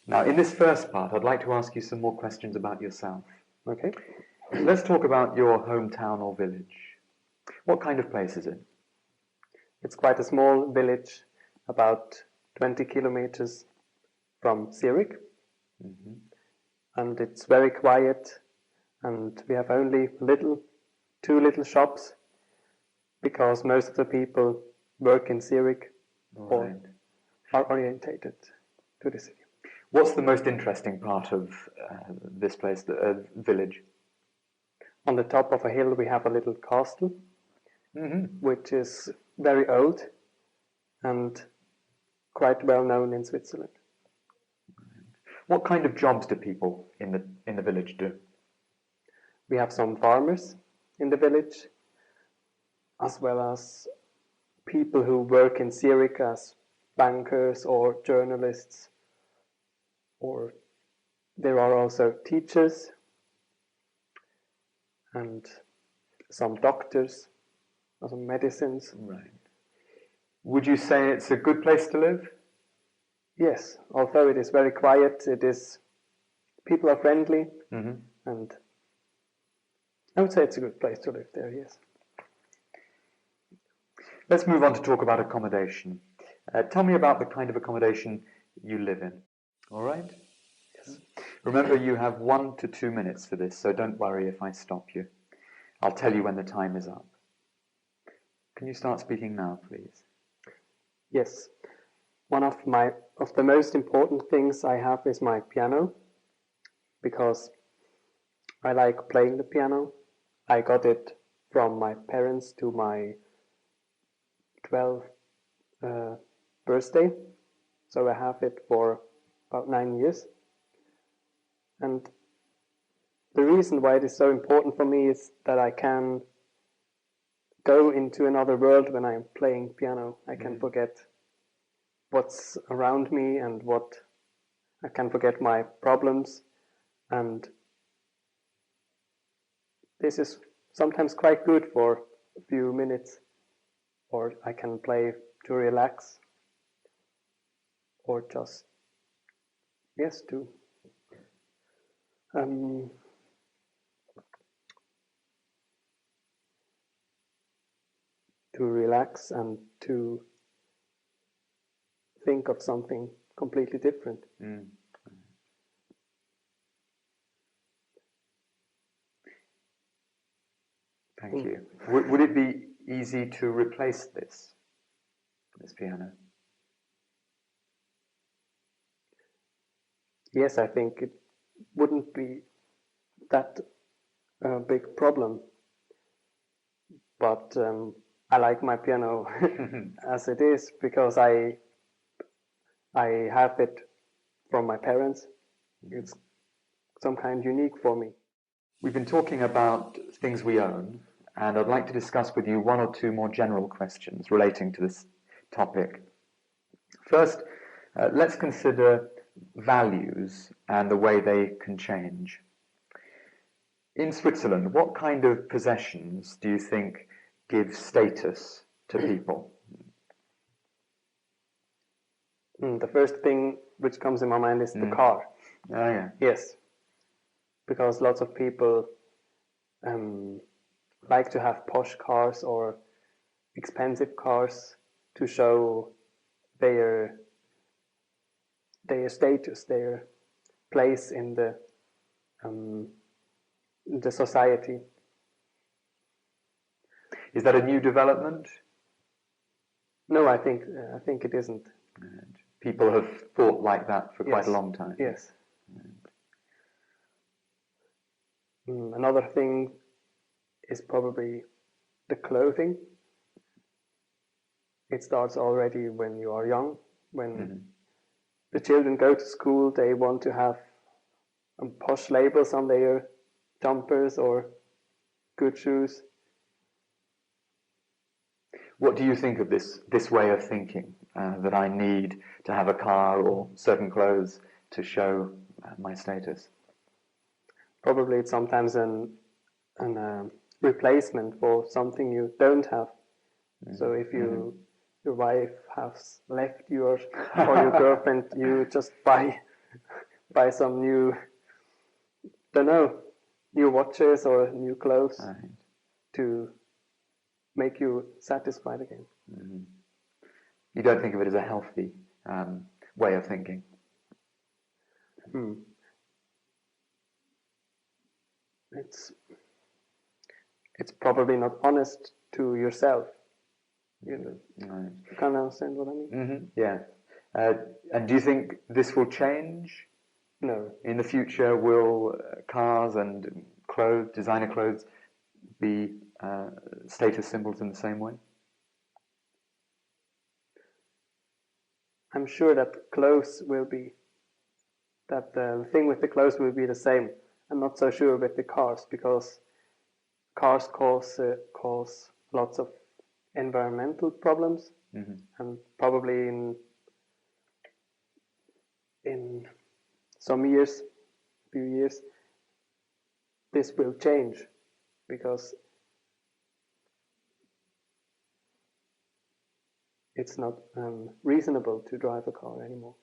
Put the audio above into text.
Now, in this first part, I'd like to ask you some more questions about yourself. Okay. Let's talk about your hometown or village. What kind of place is it? It's quite a small village, about 20 kilometers from Zurich. And it's very quiet, and we have only two little shops, because most of the people work in Zurich or are orientated to the city. What's the most interesting part of this place, the village? On the top of a hill we have a little castle, which is very old and quite well known in Switzerland. What kind of jobs do people in the village do? We have some farmers in the village, as well as people who work in Zurich as bankers or journalists, or there are also teachers and some doctors, some medicines. Right. Would you say it's a good place to live? Yes, although it is very quiet, people are friendly, and I would say it's a good place to live there, yes. Let's move on to talk about accommodation. Tell me about the kind of accommodation you live in. All right? Yes. Remember, you have 1 to 2 minutes for this, so don't worry if I stop you. I'll tell you when the time is up. Can you start speaking now, please? Yes. One of the most important things I have is my piano, because I like playing the piano. I got it from my parents to my 12th birthday, so I have it for about 9 years. And the reason why it is so important for me is that I can go into another world when I'm playing piano. I can forget what's around me, and I can forget my problems, and this is sometimes quite good for a few minutes, or I can play to relax, or just to relax and to think of something completely different. Thank you. Would it be easy to replace this piano? Yes, I think it wouldn't be that big problem, but I like my piano as it is, because I have it from my parents. It's some kind unique for me. We've been talking about things we own, and I'd like to discuss with you 1 or 2 more general questions relating to this topic. First, let's consider values and the way they can change. In Switzerland, what kind of possessions do you think give status to people? The first thing which comes in my mind is the car. Oh, yeah. Yes, because lots of people like to have posh cars or expensive cars to show their status, their place in the society. Is that a new development? No, I think it isn't. People have thought like that for quite a long time. Yes. Another thing is probably the clothing. It starts already when you are young. When the children go to school, they want to have posh labels on their jumpers or good shoes. What do you think of this way of thinking, that I need to have a car or certain clothes to show my status? Probably it's sometimes an replacement for something you don't have. So if your wife has left you or your girlfriend, you just buy buy some new, don't know, new watches or new clothes Right. to make you satisfied again. Mm-hmm. You don't think of it as a healthy way of thinking? It's probably not honest to yourself. You Right. can't understand what I mean? Mm-hmm. Yeah. And do you think this will change? No. In the future, will cars and clothes, designer clothes, be status symbols in the same way? I'm sure that clothes will be, that the thing with the clothes will be the same. I'm not so sure with the cars, because cars cause lots of environmental problems, and probably in some years, few years, this will change, because it's not reasonable to drive a car anymore.